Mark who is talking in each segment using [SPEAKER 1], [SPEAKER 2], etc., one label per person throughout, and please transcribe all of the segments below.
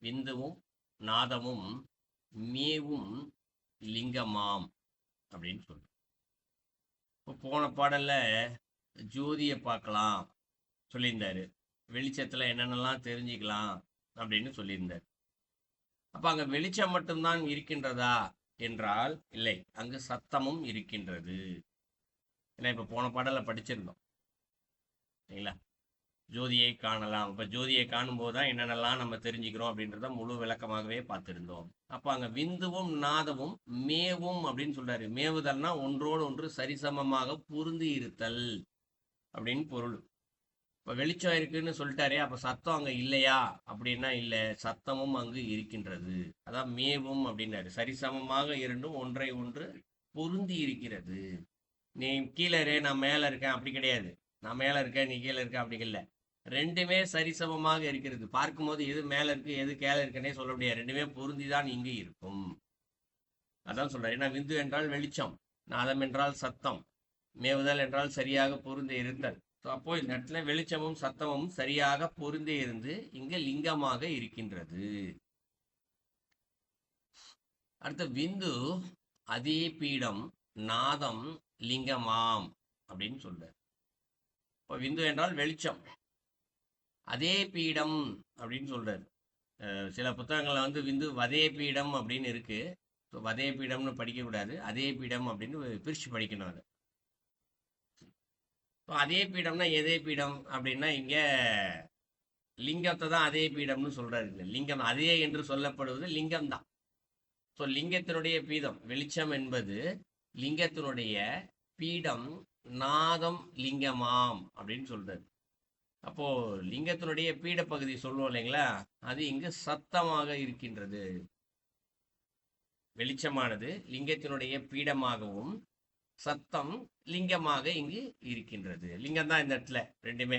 [SPEAKER 1] விந்துவும் நாதமும் மேவும் லிங்கமாம் அப்படின்னு சொல்றோம். இப்போ போன பாடல்ல ஜோதியை பார்க்கலாம் சொல்லியிருந்தாரு, வெளிச்சத்துல என்னென்னலாம் தெரிஞ்சுக்கலாம் அப்படின்னு சொல்லியிருந்தார். அப்ப அங்க வெளிச்சம் மட்டும்தான் இருக்கின்றதா என்றால் இல்லை, அங்கு சத்தமும் இருக்கின்றது. ஏன்னா இப்ப போன பாடலை படிச்சிருந்தோம் சரிங்களா, ஜோதியை காணலாம். இப்போ ஜோதியை காணும்போது தான் என்னென்னலாம் நம்ம தெரிஞ்சுக்கிறோம் அப்படின்றத முழு விளக்கமாகவே பார்த்துருந்தோம். அப்போ அங்கே விந்துவும் நாதமும் மேவும் அப்படின்னு சொல்றாரு. மேவுதல்னா ஒன்றோடு ஒன்று சரிசமமாக பொருந்தி இருத்தல் அப்படின்னு பொருள். இப்போ வெளிச்சம் இருக்குன்னு சொல்லிட்டாரே, அப்போ சத்தம் அங்கே இல்லையா அப்படின்னா இல்லை, சத்தமும் அங்கு இருக்கின்றது. அதான் மேவும் அப்படின்னாரு. சரிசமமாக இரண்டும் ஒன்றை ஒன்று பொருந்தி இருக்கிறது. நீ கீழே இரு, நான் மேலே இருக்கேன் அப்படி கிடையாது. நான் மேலே இருக்கேன் நீ கீழே இருக்க அப்படி இல்லை. ரெண்டுமே சரிசமமாக இருக்கிறது. பார்க்கும்போது எது மேல இருக்கு எது கீழே இருக்குன்னே சொல்ல முடியாது. ரெண்டுமே பொருந்தி தான் இங்கு இருக்கும். அதான் சொல்றாரு. ஏன்னா விந்து என்றால் வெளிச்சம், நாதம் என்றால் சத்தம், மேவுதல் என்றால் சரியாக பொருந்தி இருத்தல். அப்போ இந்த இடத்துல வெளிச்சமும் சத்தமும் சரியாக பொருந்தி இருந்து இங்கு லிங்கமாக இருக்கின்றது. அடுத்த விந்து அதே பீடம், நாதம் லிங்கமாம் அப்படின்னு சொல்றார். இப்போ விந்து என்றால் வெளிச்சம், அதே பீடம் அப்படின்னு சொல்றாரு. சில புத்தகங்களில் வந்து விந்து வதே பீடம் அப்படின்னு இருக்கு. ஸோ வதே பீடம்னு படிக்கக்கூடாது, அதே பீடம் அப்படின்னு பிரித்து படிக்கணும். அது ஸோ அதே பீடம்னா எதே பீடம் அப்படின்னா இங்கே லிங்கத்தை தான் அதே பீடம்னு சொல்றாரு. இல்லை, லிங்கம் அதே என்று சொல்லப்படுவது லிங்கம் தான். ஸோ லிங்கத்தினுடைய பீடம் வெளிச்சம் என்பது லிங்கத்தினுடைய பீடம், நாதம் லிங்கமாம் அப்படின்னு சொல்றாரு. அப்போ லிங்கத்தினுடைய பீட பகுதி சொல்லுவோம் இல்லைங்களா, அது இங்கு சத்தமாக இருக்கின்றது. வெளிச்சமானது லிங்கத்தினுடைய பீடமாகவும் சத்தம் லிங்கமாக இங்கு இருக்கின்றது. லிங்கம் தான் இந்த இடத்துல ரெண்டுமே.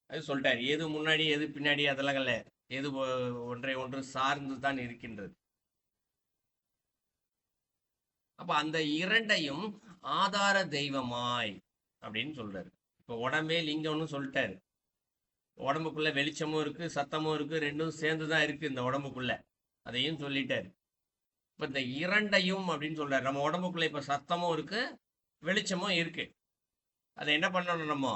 [SPEAKER 1] அது சொல்லிட்டாரு, எது முன்னாடி எது பின்னாடி அதெல்லாம் இல்ல, எது ஒன்றை ஒன்று சார்ந்து தான் இருக்கின்றது. அப்ப அந்த இரண்டையும் ஆதார தெய்வமாய் அப்படின்னு சொல்றாரு. இப்போ உடம்பே லிங்கம்னு சொல்லிட்டாரு. உடம்புக்குள்ள வெளிச்சமும் இருக்கு சத்தமும் இருக்கு, ரெண்டும் சேர்ந்து தான் இருக்கு இந்த உடம்புக்குள்ள, அதையும் சொல்லிட்டாரு. இப்ப இந்த இரண்டையும் அப்படின்னு சொல்றாரு. நம்ம உடம்புக்குள்ள இப்ப சத்தமும் இருக்கு வெளிச்சமும் இருக்கு. அதை என்ன பண்ணணும், நம்ம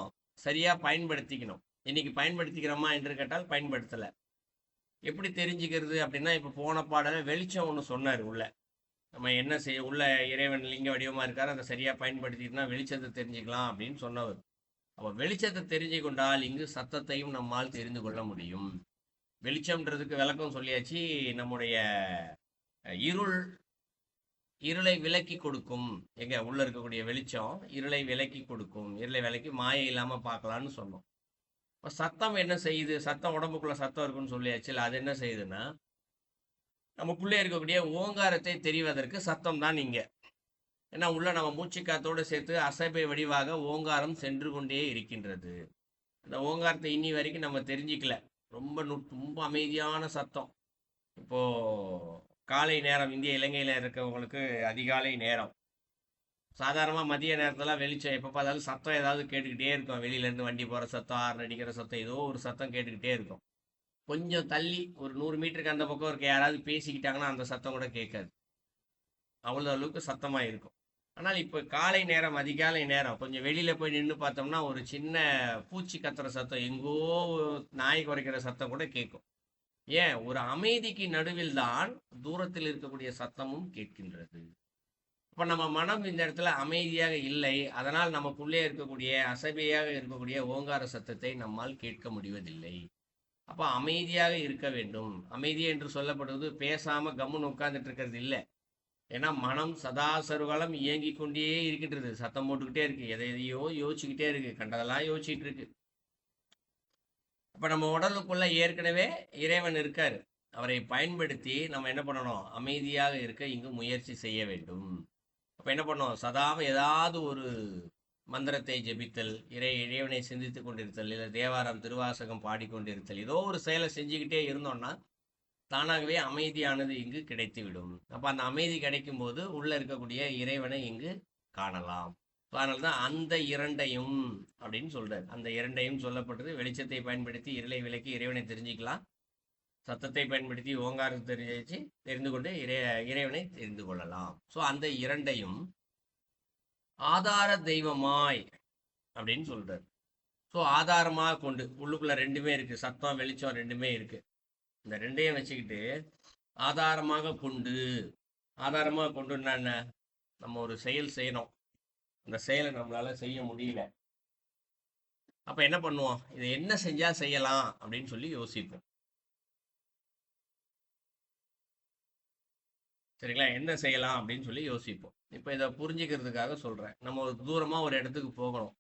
[SPEAKER 1] சரியா பயன்படுத்திக்கணும். இன்னைக்கு பயன்படுத்திக்கிறோமா என்று கேட்டால் பயன்படுத்தல. எப்படி தெரிஞ்சுக்கிறது அப்படின்னா, இப்ப போன பாடல வெளிச்சம் ஒன்று சொன்னார். உள்ள நம்ம என்ன செய்ய, உள்ள இறைவன் லிங்க வடிவமா இருக்காரு, அதை சரியா பயன்படுத்திக்கிட்டா வெளிச்சத்தை தெரிஞ்சுக்கலாம் அப்படின்னு சொன்னவர். அப்போ வெளிச்சத்தை தெரிஞ்சு கொண்டால் இங்கு சத்தத்தையும் நம்மால் தெரிந்து கொள்ள முடியும். வெளிச்சம்ன்றதுக்கு விளக்கம் சொல்லியாச்சு. நம்முடைய இருள், இருளை விலக்கி கொடுக்கும். எங்க உள்ள இருக்கக்கூடிய வெளிச்சம் இருளை விலக்கி கொடுக்கும், இருளை விலக்கி மாயை இல்லாம பார்க்கலாம்னு சொன்னோம். இப்போ சத்தம் என்ன செய்யுது, சத்தம் உடம்புக்குள்ள சத்தம் இருக்குன்னு சொல்லியாச்சு. அது என்ன செய்யுதுன்னா, நமக்குள்ளே இருக்கக்கூடிய ஓங்காரத்தை தெரிவதற்கு சத்தம் தான் இங்க. ஏன்னா உள்ள நம்ம மூச்சு காத்தோடு சேர்த்து அசைப்பை வடிவாக ஓங்காரம் சென்று கொண்டே இருக்கின்றது. அந்த ஓங்காரத்தை இன்னி வரைக்கும் நம்ம தெரிஞ்சிக்கல. ரொம்ப அமைதியான சத்தம். இப்போ காலை நேரம், இந்திய இலங்கையில் இருக்கவங்களுக்கு அதிகாலை நேரம். சாதாரணமாக மதிய நேரத்தில் வெளிச்சம் எப்போ பார்த்தாலும் சத்தம் ஏதாவது கேட்டுக்கிட்டே இருக்கும். வெளியிலேருந்து வண்டி போகிற சத்தம், ஆறு அடிக்கிற சத்தம், ஏதோ ஒரு சத்தம் கேட்டுக்கிட்டே இருக்கும். கொஞ்சம் தள்ளி ஒரு 100 மீட்டருக்கு அந்த பக்கம் இருக்க யாராவது பேசிக்கிட்டாங்கன்னா அந்த சத்தம் கூட கேட்காது. அவ்வளோ அளவுக்கு சத்தமாக இருக்கும். ஆனால் இப்போ காலை நேரம், அதிகாலை நேரம் கொஞ்சம் வெளியில் போய் நின்று பார்த்தோம்னா ஒரு சின்ன பூச்சி கத்துற சத்தம், எங்கோ நாய் குறைக்கிற சத்தம் கூட கேட்கும். ஏன், ஒரு அமைதிக்கு நடுவில் தான் தூரத்தில் இருக்கக்கூடிய சத்தமும் கேட்கின்றது. இப்போ நம்ம மனம் இந்த இடத்துல அமைதியாக இல்லை, அதனால் நமக்குள்ளே இருக்கக்கூடிய அசைவையாக இருக்கக்கூடிய ஓங்கார சத்தத்தை நம்மால் கேட்க முடிவதில்லை. அப்போ அமைதியாக இருக்க வேண்டும். அமைதி என்று சொல்லப்படுவது பேசாம கம்முன்னு உட்கார்ந்துட்டு இருக்கிறது இல்லை. ஏன்னா மனம் சதா சர்வகாலம் இயங்கிக் கொண்டே இருக்கின்றது, சத்தம் போட்டுக்கிட்டே இருக்கு, எதையோ யோசிச்சுக்கிட்டே இருக்கு, கண்டதெல்லாம் யோசிச்சுட்டு இருக்கு. அப்ப நம்ம உடலுக்குள்ள ஏற்கனவே இறைவன் இருக்காரு. அவரை பயன்படுத்தி நம்ம என்ன பண்ணணும், அமைதியாக இருக்க இங்கு முயற்சி செய்ய வேண்டும். அப்ப என்ன பண்ணணும், சதா ஏதாவது ஒரு மந்திரத்தை ஜெபித்தல், இறைவனை சிந்தித்துக் கொண்டிருத்தல், இல்லை தேவாரம் திருவாசகம் பாடிக்கொண்டிருத்தல், ஏதோ ஒரு செயலை செஞ்சுக்கிட்டே இருந்தோம்னா தானாகவே அமைதியானது இங்கு கிடைத்துவிடும். அப்ப அந்த அமைதி கிடைக்கும் போது உள்ள இருக்கக்கூடிய இறைவனை இங்கு காணலாம். அதனால்தான் அந்த இரண்டையும் அப்படின்னு சொல்றாரு. அந்த இரண்டையும் சொல்லப்பட்டது, வெளிச்சத்தை பயன்படுத்தி இருளை விலக்கி இறைவனை தெரிஞ்சுக்கலாம், சத்தத்தை பயன்படுத்தி ஓங்காரத்தை தெரிந்து கொண்டு இறைவனை தெரிந்து கொள்ளலாம். ஸோ அந்த இரண்டையும் ஆதார தெய்வமாய் அப்படின்னு சொல்றாரு. ஸோ ஆதாரமாக கொண்டு உள்ளுக்குள்ள ரெண்டுமே இருக்கு, சத்தம் வெளிச்சம் ரெண்டுமே இருக்கு. இந்த ரெண்டையும் வச்சுக்கிட்டு ஆதாரமாக கொண்டுன்னா என்ன, நம்ம ஒரு செயல் செய்யணும், அந்த செயலை நம்மளால செய்ய முடியல, அப்ப என்ன பண்ணுவோம், இதை என்ன செஞ்சா செய்யலாம் அப்படின்னு சொல்லி யோசிப்போம். சரிங்களா? என்ன செய்யலாம் அப்படின்னு சொல்லி யோசிப்போம். இப்போ இதை புரிஞ்சுக்கிறதுக்காக சொல்றேன். நம்ம ஒரு தூரமா ஒரு இடத்துக்கு போகணும்.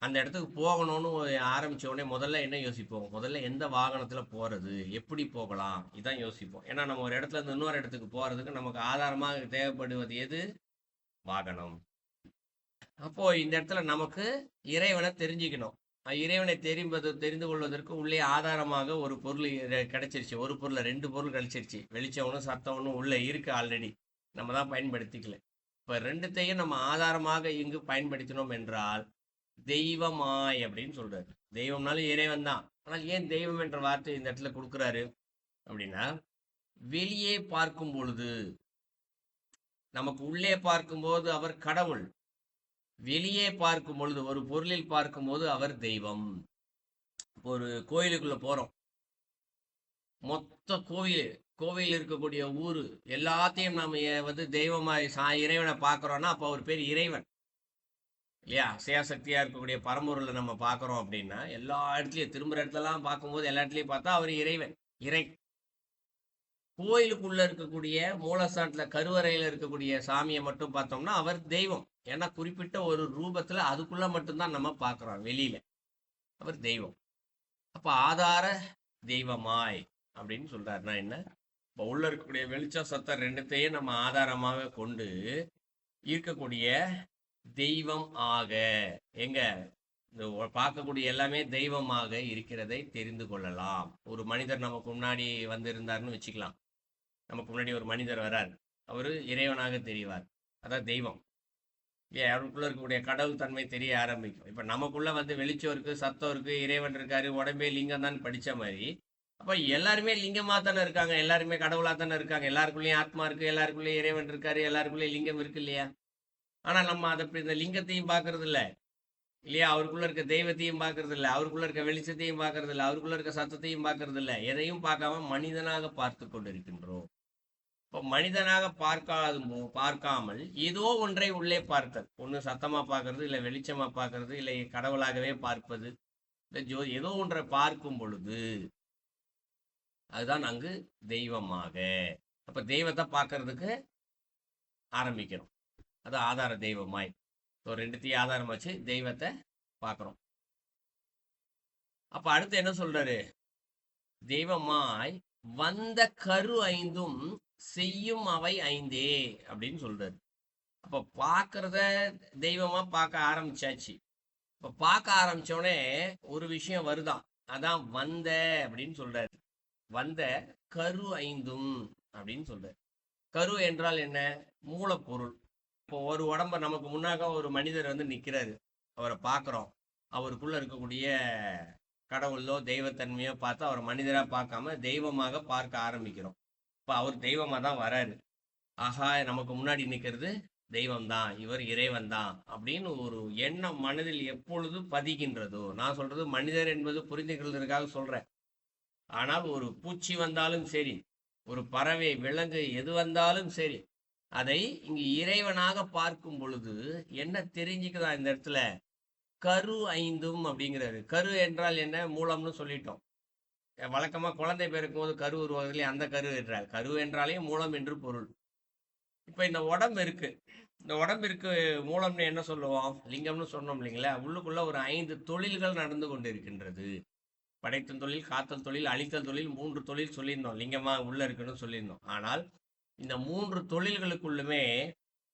[SPEAKER 1] அந்த இடத்துக்கு போகணும்னு ஆரம்பிச்ச உடனே முதல்ல என்ன யோசிப்போம், முதல்ல எந்த வாகனத்துல போறது, எப்படி போகலாம், இதான் யோசிப்போம். ஏன்னா நம்ம ஒரு இடத்துல இருந்து இன்னொரு இடத்துக்கு போறதுக்கு நமக்கு ஆதாரமாக தேவைப்படுவது எது, வாகனம். அப்போ இந்த இடத்துல நமக்கு இறைவனை தெரிஞ்சுக்கணும். இறைவனை தெரிந்து கொள்வதற்கு உள்ளே ஆதாரமாக ஒரு பொருள் கிடைச்சிருச்சு. ஒரு பொருள் 2 பொருள் கிடைச்சிருச்சு. வெளிச்சம் ஒன்று சத்தம் ஒன்று உள்ள இருக்கு ஆல்ரெடி, நம்ம தான் பயன்படுத்திக்கல. இப்போ ரெண்டுத்தையும் நம்ம ஆதாரமாக இங்கு பயன்படுத்தினோம் என்றால் தெய்வமாய் அப்படின்னு சொல்றாரு. தெய்வம்னாலும் இறைவன் தான். ஆனால் ஏன் தெய்வம் என்ற வார்த்தை இந்த இடத்துல கொடுக்குறாரு அப்படின்னா, வெளியே பார்க்கும் பொழுது, நமக்கு உள்ளே பார்க்கும்போது அவர் கடவுள், வெளியே பார்க்கும் பொழுது ஒரு பொருளில் பார்க்கும்போது அவர் தெய்வம். ஒரு கோயிலுக்குள்ள போறோம், மொத்த கோவில் இருக்கக்கூடிய ஊரு எல்லாத்தையும் நம்ம தெய்வமாய் இறைவனை பார்க்கிறோம்னா அப்போ அவர் பேர் இறைவன் இல்லையா? சேசக்தியா இருக்கக்கூடிய பரம்பொருளை நம்ம பார்க்குறோம் அப்படின்னா எல்லா இடத்துலையும் திரும்புற இடத்துலலாம் பார்க்கும்போது எல்லா இடத்துலையும் பார்த்தா அவர் இறைவன், இறை. கோயிலுக்குள்ள இருக்கக்கூடிய மூலஸ்தானத்துல கருவறையில இருக்கக்கூடிய சாமியை மட்டும் பார்த்தோம்னா அவர் தெய்வம். ஏன்னா குறிப்பிட்ட ஒரு ரூபத்துல அதுக்குள்ள மட்டும்தான் நம்ம பார்க்குறோம், வெளியில அவர் தெய்வம். அப்ப ஆதார தெய்வமாய் அப்படின்னு சொல்றாருன்னா என்ன, இப்போ உள்ள இருக்கக்கூடிய வெளிச்சம் சத்தம் ரெண்டுத்தையும் நம்ம ஆதாரமாக கொண்டு இருக்கக்கூடிய தெய்வம் ஆக, எங்க இந்த பார்க்கக்கூடிய எல்லாமே தெய்வமாக இருக்கிறதை தெரிந்து கொள்ளலாம். ஒரு மனிதர் நமக்கு முன்னாடி வந்திருந்தாருன்னு வச்சுக்கலாம். நமக்கு முன்னாடி ஒரு மனிதர் வரார், அவரு இறைவனாக தெரிவார், அதான் தெய்வம். ஏன் அவருக்குள்ள இருக்கக்கூடிய கடவுள் தன்மை தெரிய ஆரம்பிக்கும். இப்ப நமக்குள்ள வெளிச்சம் இருக்கு, சத்தம் இருக்கு, இறைவன் இருக்காரு, உடம்பே லிங்கம் தான் படிச்ச மாதிரி, அப்ப எல்லாருமே லிங்கமா தானே இருக்காங்க, எல்லாருமே கடவுளா தானே இருக்காங்க, எல்லாருக்குள்ளேயும் ஆத்மா இருக்கு, எல்லாருக்குள்ளேயும் இறைவன் இருக்காரு, எல்லாருக்குள்ளேயும் லிங்கம் இருக்கு இல்லையா? ஆனா நம்ம அதை இந்த லிங்கத்தையும் பார்க்கறது இல்லை இல்லையா, அவருக்குள்ள இருக்க தெய்வத்தையும் பார்க்கறது இல்லை, அவருக்குள்ள இருக்க வெளிச்சத்தையும் பார்க்கறது இல்லை, அவருக்குள்ள இருக்க சத்தத்தையும் பார்க்கறது இல்லை, எதையும் பார்க்காம மனிதனாக பார்த்து கொண்டிருக்கின்றோம். இப்போ மனிதனாக பார்க்காமல் ஏதோ ஒன்றை உள்ளே பார்த்தல், ஒன்று சத்தமா பார்க்கறது, இல்லை வெளிச்சமா பார்க்கறது, இல்லை கடவுளாகவே பார்ப்பது, இல்லை ஏதோ ஒன்றை பார்க்கும் பொழுது அதுதான் அங்கு தெய்வமாக. அப்ப தெய்வத்தை பார்க்கறதுக்கு ஆரம்பிக்கிறோம், அது ஆதார தெய்வமாய். ஸோ ரெண்டுத்தையும் ஆதாரம் வச்சு தெய்வத்தை பார்க்குறோம். அப்ப அடுத்து என்ன சொல்றாரு, தெய்வமாய் வந்த கரு 5ம் செய்யும் அவை 5 அப்படின்னு சொல்றாரு. அப்ப பார்க்கறத தெய்வமா பார்க்க ஆரம்பிச்சாச்சு. இப்ப பார்க்க ஆரம்பிச்சோடனே ஒரு விஷயம் வருதான், அதான் வந்த அப்படின்னு சொல்றாரு. வந்த கரு 5ம் அப்படின்னு சொல்றாரு. கரு என்றால் என்ன, மூலப்பொருள். இப்போ ஒரு உடம்ப நமக்கு முன்னாக ஒரு மனிதர் நிற்கிறாரு, அவரை பார்க்குறோம், அவருக்குள்ள இருக்கக்கூடிய கடவுளோ தெய்வத்தன்மையோ பார்த்து அவரை மனிதராக பார்க்காம தெய்வமாக பார்க்க ஆரம்பிக்கிறோம். இப்போ அவர் தெய்வமாக தான் வராரு. ஆஹா, நமக்கு முன்னாடி நிற்கிறது தெய்வம் தான், இவர் இறைவன் தான் அப்படின்னு ஒரு எண்ணம் மனதில் எப்பொழுது பதிகின்றதோ, நான் சொல்றது மனிதர் என்பது புரிந்துக்கிறதுக்காக சொல்றேன். ஆனால் ஒரு பூச்சி வந்தாலும் சரி, ஒரு பறவை விலங்கு எது வந்தாலும் சரி, அதை இங்கு இறைவனாக பார்க்கும் பொழுது என்ன தெரிஞ்சுக்குதா இந்த இடத்துல, கரு 5ம் அப்படிங்கிறாரு. கரு என்றால் என்ன, மூலம்னு சொல்லிட்டோம். வழக்கமா குழந்தை பிறக்கும் போது கரு உருவாகுதுலேயே, அந்த கரு என்றால் கரு என்றாலே மூலம் என்று பொருள். இப்ப இந்த உடம்பு இருக்கு, இந்த உடம்பிற்கு மூலம்னு என்ன சொல்லுவோம், லிங்கம்னு சொன்னோம் இல்லைங்களா? உள்ளுக்குள்ள ஒரு 5 தொழில்கள் நடந்து கொண்டு இருக்கின்றது. படைத்தல் தொழில், காத்தல் தொழில், அழித்தல் தொழில், 3 தொழில் சொல்லியிருந்தோம், லிங்கமா உள்ள இருக்குன்னு சொல்லியிருந்தோம். ஆனால் இந்த 3 தொழில்களுக்குள்ளுமே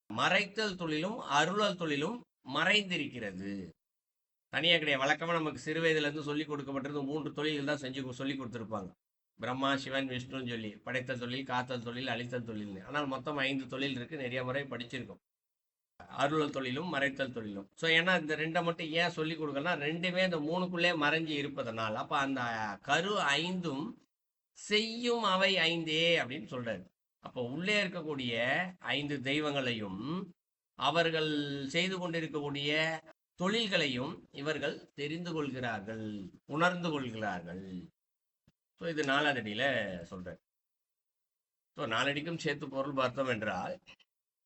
[SPEAKER 1] மறைத்தல் தொழிலும் அருளல் தொழிலும் மறைந்திருக்கிறது, தனியா கிடையாது. வழக்கமா நமக்கு சிறு வயதுல இருந்து சொல்லி கொடுக்கப்பட்டிருந்த 3 தொழில்கள் தான் சொல்லி கொடுத்துருப்பாங்க. பிரம்மா, சிவன், விஷ்ணுன்னு சொல்லி படைத்தல் தொழில், காத்தல் தொழில், அழித்தல் தொழில்னு. ஆனால் மொத்தம் 5 தொழில் இருக்கு, நிறைய முறை படிச்சிருக்கோம். அருளல் தொழிலும் மறைத்தல் தொழிலும். ஸோ ஏன்னா இந்த 2 மட்டும் ஏன் சொல்லி கொடுக்கணும்னா, ரெண்டுமே இந்த 3க்குள்ளே மறைஞ்சி இருப்பதனால். அப்ப அந்த கரு 5ம் செய்யும் அவை ஐந்தே அப்படின்னு சொல்றாரு. அப்போ உள்ளே இருக்கக்கூடிய 5 தெய்வங்களையும் அவர்கள் செய்து கொண்டிருக்கக்கூடிய தொழில்களையும் இவர்கள் தெரிந்து கொள்கிறார்கள், உணர்ந்து கொள்கிறார்கள். ஸோ இது 4ஆம் அடியில சொல்றாரு. ஸோ 4 அடிக்கும் சேர்த்து பொருள் பார்த்தோம் என்றால்,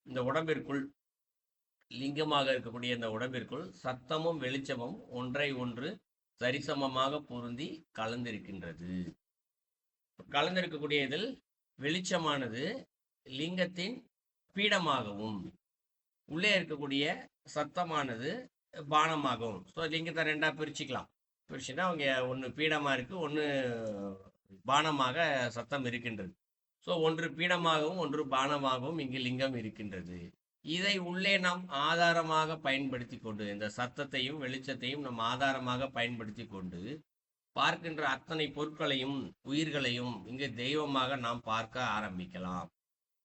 [SPEAKER 1] இந்த உடம்பிற்குள் லிங்கமாக இருக்கக்கூடிய இந்த உடம்பிற்குள் சத்தமும் வெளிச்சமும் ஒன்றை ஒன்று சரிசமமாக பொருந்தி கலந்திருக்கின்றது. கலந்திருக்கக்கூடிய இதில் வெளிச்சமானது லிங்கத்தின் பீடமாகவும், உள்ளே இருக்கக்கூடிய சத்தமானது பானமாகவும். ஸோ லிங்கத்தை ரெண்டா பிரிச்சுக்கலாம். பிரிச்சுன்னா அவங்க ஒன்று பீடமாக இருக்கு, ஒன்று பானமாக சத்தம் இருக்கின்றது. ஸோ ஒன்று பீடமாகவும் ஒன்று பானமாகவும் இங்கு லிங்கம் இருக்கின்றது. இதை உள்ளே நாம் ஆதாரமாக பயன்படுத்தி கொண்டு, இந்த சத்தத்தையும் வெளிச்சத்தையும் நம் ஆதாரமாக பயன்படுத்தி கொண்டு பார்க்கின்ற அத்தனை பொருட்களையும் உயிர்களையும் இங்கு தெய்வமாக நாம் பார்க்க ஆரம்பிக்கலாம்.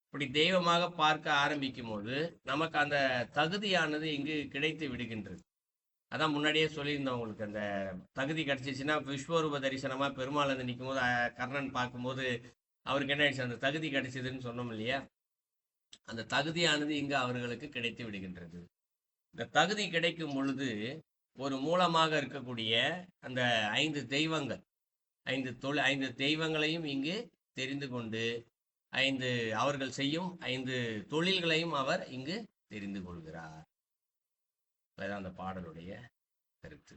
[SPEAKER 1] இப்படி தெய்வமாக பார்க்க ஆரம்பிக்கும் போது நமக்கு அந்த தகுதியானது இங்கு கிடைத்து விடுகின்றது. அதான் முன்னாடியே சொல்லியிருந்தோம் உங்களுக்கு, அந்த தகுதி கிடைச்சிச்சுன்னா விஸ்வரூப தரிசனமா பெருமாள் வந்து நிற்கும் போது கர்ணன் பார்க்கும்போது அவருக்கு என்ன ஆயிடுச்சு, அந்த தகுதி கிடைச்சதுன்னு சொன்னோம் இல்லையா? அந்த தகுதியானது இங்கு அவர்களுக்கு கிடைத்து விடுகின்றது. இந்த தகுதி கிடைக்கும் பொழுது ஒரு மூலமாக இருக்கக்கூடிய அந்த 5 தெய்வங்கள், 5 தெய்வங்களையும் இங்கு தெரிந்து கொண்டு அவர்கள் செய்யும் 5 தொழில்களையும் அவர் இங்கு தெரிந்து கொள்கிறார். அதுதான் அந்த பாடலுடைய கருத்து.